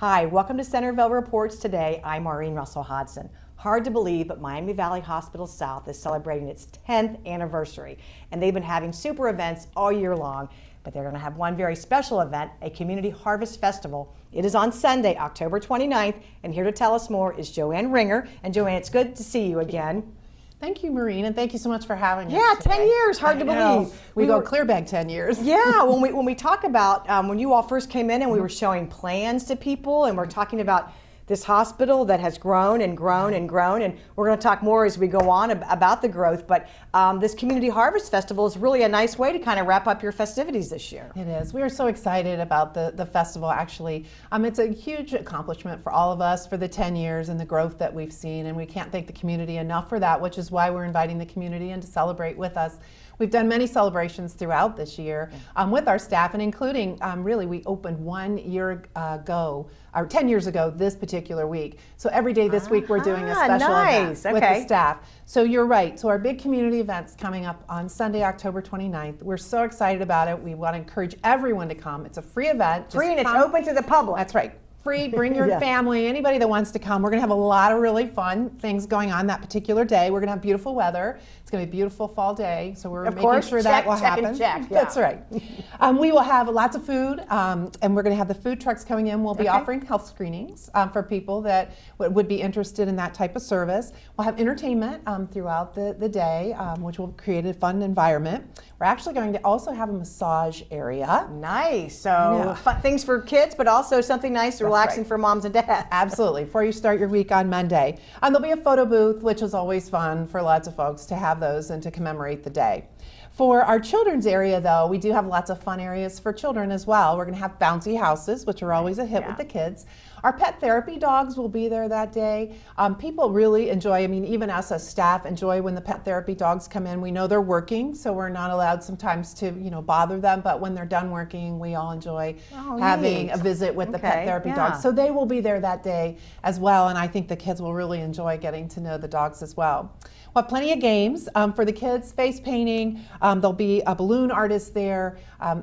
Hi, welcome to Centerville Reports Today. I'm Maureen Russell-Hodson. Hard to believe, but Miami Valley Hospital South is celebrating its 10th anniversary, and they've been having super events all year long, but they're going to have one very special event, a Community Harvest Festival. It is on Sunday, October 29th, and here to tell us more is Joann Ringer. And Joann, it's good to see you again. Thank you, Maureen, and thank you so much for having us. Yeah, today. 10 years, hard to believe. We go clear back 10 years. Yeah, when we talk about when you all first came in and we were showing plans to people, and we're talking about this hospital that has grown and grown and grown, and we're going to talk more as we go on about the growth, but this Community Harvest Festival is really a nice way to kind of wrap up your festivities this year. It is. We are so excited about the festival, actually. It's a huge accomplishment for all of us for the 10 years and the growth that we've seen, and we can't thank the community enough for that, which is why we're inviting the community in to celebrate with us. We've done many celebrations throughout this year with our staff, and including, really, we opened 1 year ago, or 10 years ago this particular week. So every day this week we're doing a special event with the staff. So you're right. So our big community event's coming up on Sunday, October 29th. We're so excited about it. We want to encourage everyone to come. It's a free event. Free, and it's open to the public. That's right. Free, bring your family, anybody that wants to come. We're going to have a lot of really fun things going on that particular day. We're going to have beautiful weather. It's going to be a beautiful fall day, so we're making sure that will happen. That's right. We will have lots of food, and we're going to have the food trucks coming in. We'll be offering health screenings for people that would be interested in that type of service. We'll have entertainment throughout the day, which will create a fun environment. We're actually going to also have a massage area. Nice. So fun things for kids, but also something nice, relaxing for moms and dads. Absolutely. Before you start your week on Monday. There'll be a photo booth, which is always fun for lots of folks to have those and to commemorate the day. For our children's area, though, we do have lots of fun areas for children as well. We're going to have bouncy houses, which are always a hit with the kids. Our pet therapy dogs will be there that day. People really enjoy, even us as staff enjoy when the pet therapy dogs come in. We know they're working, so we're not allowed sometimes to, bother them, but when they're done working, we all enjoy having a visit with the pet therapy dogs. So they will be there that day as well, and I think the kids will really enjoy getting to know the dogs as well. We'll have plenty of games for the kids, face painting. There'll be a balloon artist there.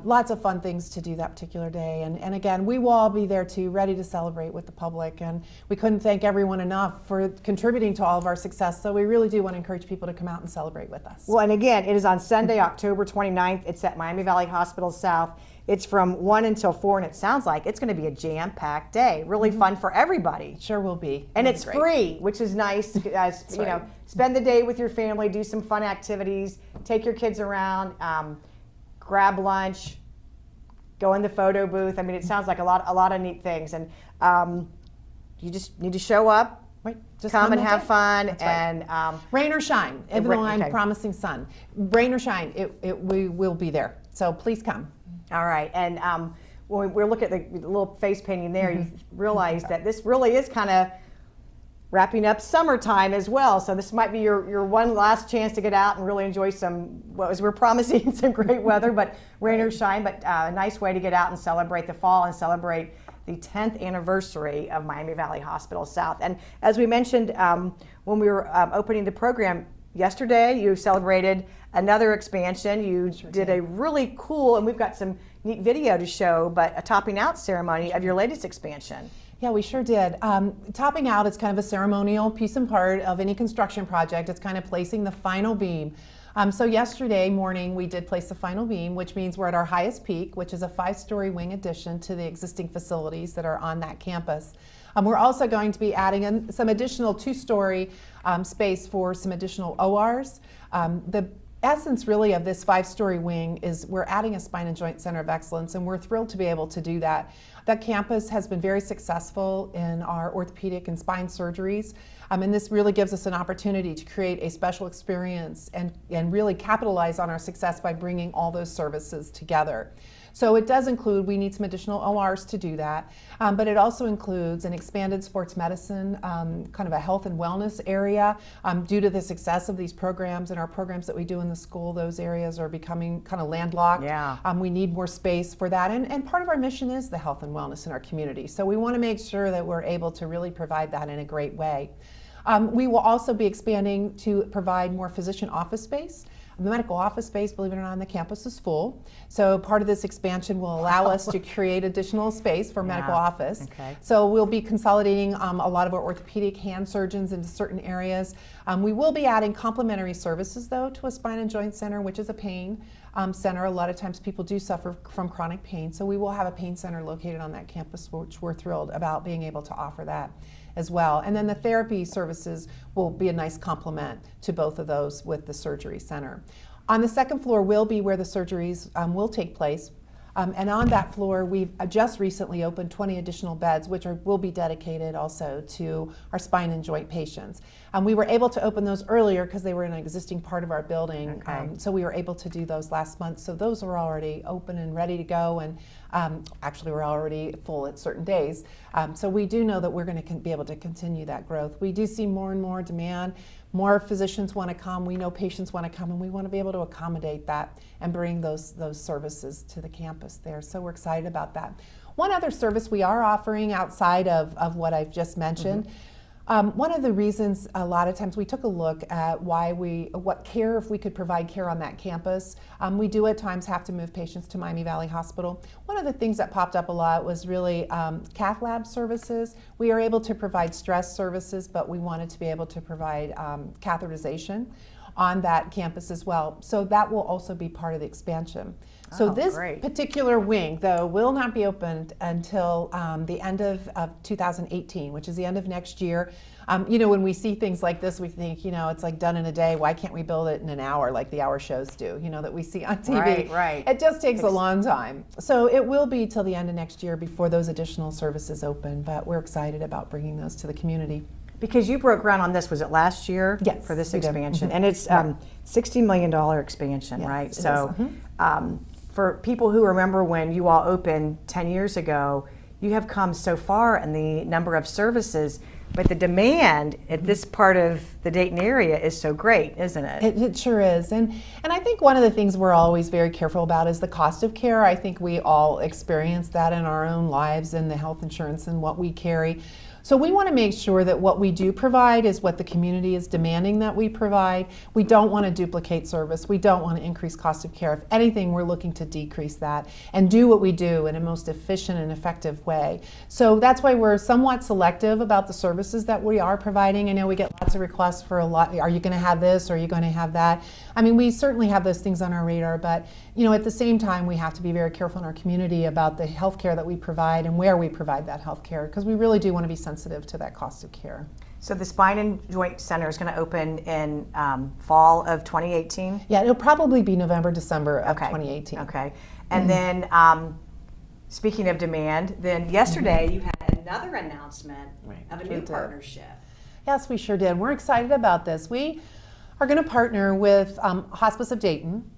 Lots of fun things to do that particular day. And again, we will all be there too, ready to celebrate with the public. And we couldn't thank everyone enough for contributing to all of our success. So we really do want to encourage people to come out and celebrate with us. Well, and again, it is on Sunday, October 29th. It's at Miami Valley Hospital South. It's from 1 until 4, and it sounds like it's going to be a jam-packed day. Really fun for everybody. Sure will be. And it's free, which is nice. Spend the day with your family, do some fun activities, take your kids around, grab lunch, go in the photo booth. It sounds like a lot of neat things, and you just need to show up. Just come and have fun, and rain or shine. Even though I'm promising sun, rain or shine, we will be there. So please come. All right, and when we're looking at the little face painting there, you realize that this really is kind of wrapping up summertime as well. So this might be your one last chance to get out and really enjoy as we're promising, some great weather, but rain or shine, but a nice way to get out and celebrate the fall and celebrate the 10th anniversary of Miami Valley Hospital South. And as we mentioned when we were opening the program yesterday, you celebrated another expansion. You did a really cool, and we've got some neat video to show, but a topping out ceremony of your latest expansion. Yeah, we sure did. Topping out is kind of a ceremonial piece and part of any construction project. It's kind of placing the final beam. So yesterday morning we did place the final beam, which means we're at our highest peak, which is a 5-story wing addition to the existing facilities that are on that campus. We're also going to be adding in some additional 2-story space for some additional ORs. The essence really of this 5-story wing is we're adding a spine and joint center of excellence, and we're thrilled to be able to do that. That campus has been very successful in our orthopedic and spine surgeries, and this really gives us an opportunity to create a special experience and really capitalize on our success by bringing all those services together. So it does include, we need some additional ORs to do that, but it also includes an expanded sports medicine, kind of a health and wellness area. Due to the success of these programs and our programs that we do in the school, those areas are becoming kind of landlocked. We need more space for that, and part of our mission is the health and wellness in our community. So we want to make sure that we're able to really provide that in a great way. We will also be expanding to provide more physician office space. The medical office space, believe it or not, on the campus is full. So part of this expansion will allow us to create additional space for medical office. Okay. So we'll be consolidating a lot of our orthopedic hand surgeons into certain areas. We will be adding complementary services, though, to a spine and joint center, which is a pain center. A lot of times people do suffer from chronic pain, so we will have a pain center located on that campus, which we're thrilled about being able to offer that as well. And then the therapy services will be a nice complement to both of those with the surgery center. On the second floor will be where the surgeries will take place. And on that floor, we've just recently opened 20 additional beds, which will be dedicated also to our spine and joint patients. We were able to open those earlier because they were in an existing part of our building. Okay. So we were able to do those last month. So those are already open and ready to go. And actually, we're already full at certain days. So we do know that we're going to be able to continue that growth. We do see more and more demand. More physicians want to come. We know patients want to come, and we want to be able to accommodate that and bring those services to the campus there. So we're excited about that. One other service we are offering outside of what I've just mentioned. One of the reasons a lot of times we took a look at what care, if we could provide care on that campus. We do at times have to move patients to Miami Valley Hospital. One of the things that popped up a lot was really cath lab services. We are able to provide stress services, but we wanted to be able to provide catheterization on that campus as well. So that will also be part of the expansion. So this particular wing, though, will not be opened until the end of 2018, which is the end of next year. When we see things like this, we think, it's like done in a day. Why can't we build it in an hour like the hour shows do, that we see on TV? Right. It just takes a long time. So it will be till the end of next year before those additional services open, but we're excited about bringing those to the community. Because you broke ground on this, was it last year? Yes, for this we did. expansion. And it's $60 million expansion, Yes, right? it So is. for people who remember when you all opened 10 years ago, you have come so far in the number of services, but the demand at this part of the Dayton area is so great, isn't it? It sure is. And I think one of the things we're always very careful about is the cost of care. I think we all experience that in our own lives and the health insurance and what we carry. So we want to make sure that what we do provide is what the community is demanding that we provide. We don't want to duplicate service. We don't want to increase cost of care. If anything, we're looking to decrease that and do what we do in a most efficient and effective way. So that's why we're somewhat selective about the services that we are providing. I know we get lots of requests for a lot. Are you going to have this? Or are you going to have that? I mean, we certainly have those things on our radar, but at the same time, we have to be very careful in our community about the health care that we provide and where we provide that health care, because we really do want to be sensitive to that cost of care. So the Spine and Joint Center is going to open in fall of 2018? Yeah, it'll probably be November, December of 2018. Okay. And then speaking of demand, then yesterday you had another announcement of a new partnership. Yes, we sure did. We're excited about this. We are going to partner with Hospice of Dayton.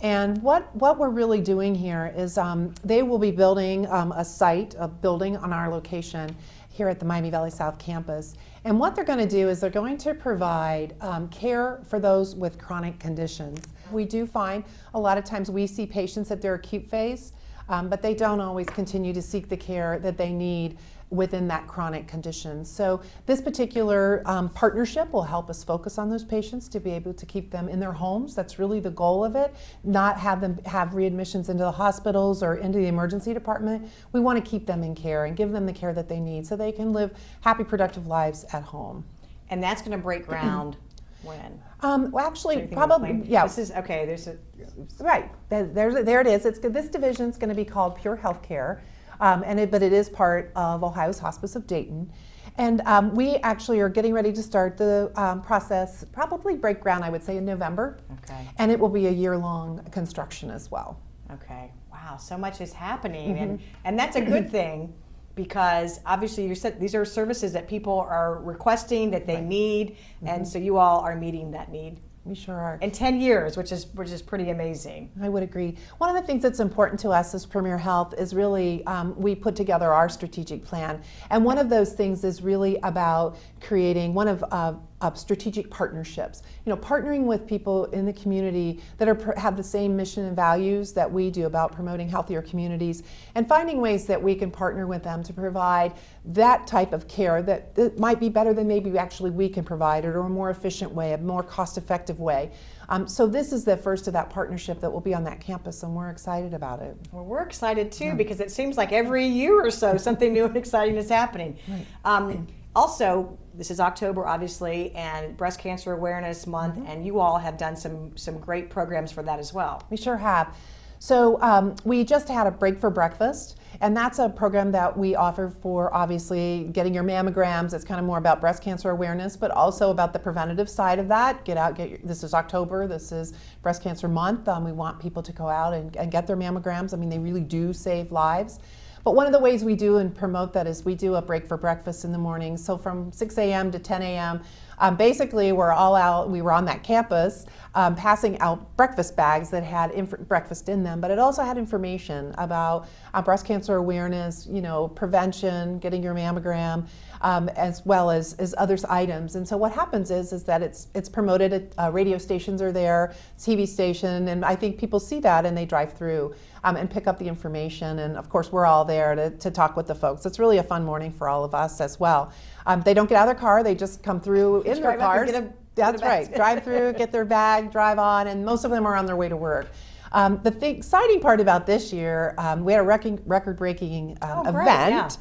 And what we're really doing here is they will be building a building on our location here at the Miami Valley South campus. And what they're going to do is they're going to provide care for those with chronic conditions. We do find a lot of times we see patients at their acute phase, but they don't always continue to seek the care that they need within that chronic condition. So this particular partnership will help us focus on those patients to be able to keep them in their homes. That's really the goal of it, not have them have readmissions into the hospitals or into the emergency department. We want to keep them in care and give them the care that they need so they can live happy, productive lives at home. And that's going to break ground when? Well, actually, probably, yeah. This is, okay, there's a... Right, there it is. This division is going to be called Pure Healthcare. But it is part of Ohio's Hospice of Dayton. And we actually are getting ready to start the process, probably break ground, I would say, in November. Okay. And it will be a year-long construction as well. Okay. Wow, so much is happening. And that's a good thing, because obviously you said these are services that people are requesting, that they need, and so you all are meeting that need. We sure are. In 10 years, which is pretty amazing. I would agree. One of the things that's important to us as Premier Health is really we put together our strategic plan, and one of those things is really about creating one of strategic partnerships. Partnering with people in the community that have the same mission and values that we do about promoting healthier communities, and finding ways that we can partner with them to provide that type of care that might be better than maybe actually we can provide it, or a more efficient way, a more cost-effective way. So this is the first of that partnership that will be on that campus, and we're excited about it. Well, we're excited too, because it seems like every year or so something new and exciting is happening. Right. Also, this is October, obviously, and Breast Cancer Awareness Month, and you all have done some great programs for that as well. We sure have. So we just had a Break for Breakfast, and that's a program that we offer for obviously getting your mammograms. It's kind of more about breast cancer awareness, but also about the preventative side of that. This is October, this is Breast Cancer Month. We want people to go out and get their mammograms. I mean, they really do save lives. But one of the ways we do and promote that is we do a Break for Breakfast in the morning. So from 6 a.m. to 10 a.m., basically we're all out, we were on that campus passing out breakfast bags that had breakfast in them, but it also had information about breast cancer awareness, prevention, getting your mammogram, as well as other items. And so what happens is that it's promoted, radio stations are there, TV station, and I think people see that and they drive through and pick up the information. And of course we're all there to talk with the folks. It's really a fun morning for all of us as well. They don't get out of their car, they just come through in their cars. That's right, drive through, get their bag, drive on, and most of them are on their way to work. The exciting part about this year, we had a record-breaking event.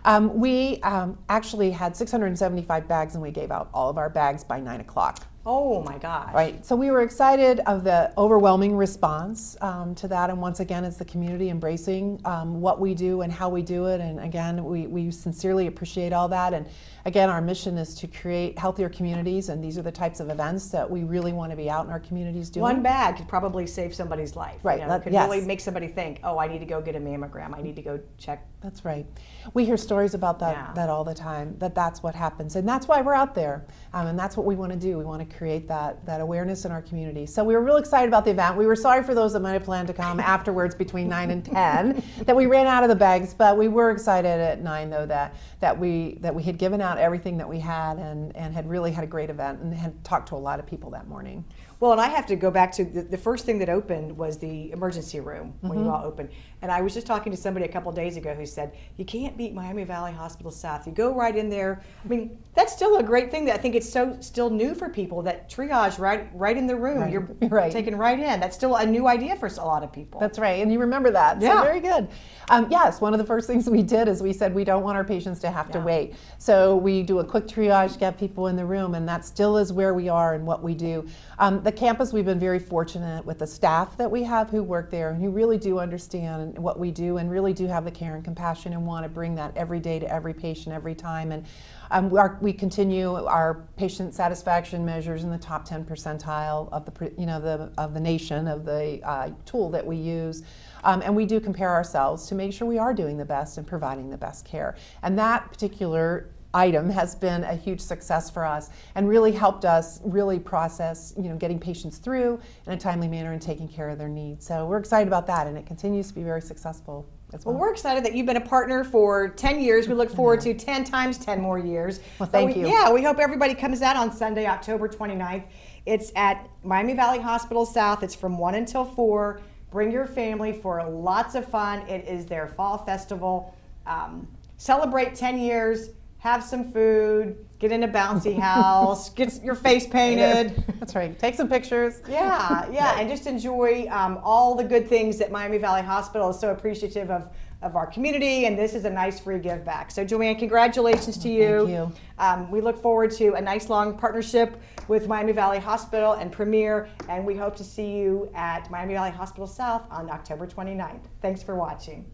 Yeah. We actually had 675 bags, and we gave out all of our bags by 9 o'clock. Oh my gosh. Right, so we were excited of the overwhelming response to that, and once again, it's the community embracing what we do and how we do it, and again, we sincerely appreciate all that, and again, our mission is to create healthier communities, and these are the types of events that we really want to be out in our communities doing. One bag could probably save somebody's life. Right. It could really make somebody think, oh, I need to go get a mammogram, I need to go check. That's right. We hear stories about that all the time, that's what happens, and that's why we're out there, and that's what we want to do. We want to create that awareness in our community. So we were real excited about the event. We were sorry for those that might have planned to come afterwards between 9 and 10 that we ran out of the bags, but we were excited at 9 though that we had given out everything that we had and had really had a great event and had talked to a lot of people that morning. Well, and I have to go back to the first thing that opened was the emergency room when you all opened. And I was just talking to somebody a couple of days ago who said, you can't beat Miami Valley Hospital South. You go right in there. I mean, that's still a great thing that I think it's still new for people, that triage right in the room. Right. You're taken right in. That's still a new idea for a lot of people. That's right, and you remember that. Yeah. So very good. Yes, one of the first things we did is we said we don't want our patients to have to wait. So we do a quick triage, get people in the room, and that still is where we are and what we do. The campus, we've been very fortunate with the staff that we have who work there and who really do understand what we do and really do have the care and compassion and want to bring that every day to every patient every time. And we continue our patient satisfaction measures in the top 10 percentile of the nation, of the tool that we use. And we do compare ourselves to make sure we are doing the best and providing the best care. And that particular item has been a huge success for us and really helped us really process, getting patients through in a timely manner and taking care of their needs. So we're excited about that, and it continues to be very successful as well. Well, we're excited that you've been a partner for 10 years. We look forward to 10 times 10 more years. Well, thank you. Yeah, we hope everybody comes out on Sunday, October 29th. It's at Miami Valley Hospital South. It's from 1 until 4. Bring your family for lots of fun. It is their fall festival. Celebrate 10 years. Have some food, get in a bouncy house, get your face painted. That's right. Take some pictures. Yeah, and just enjoy all the good things that Miami Valley Hospital is so appreciative of our community, and this is a nice free give back. So Joann, congratulations to you. Thank you. We look forward to a nice long partnership with Miami Valley Hospital and Premier, and we hope to see you at Miami Valley Hospital South on October 29th. Thanks for watching.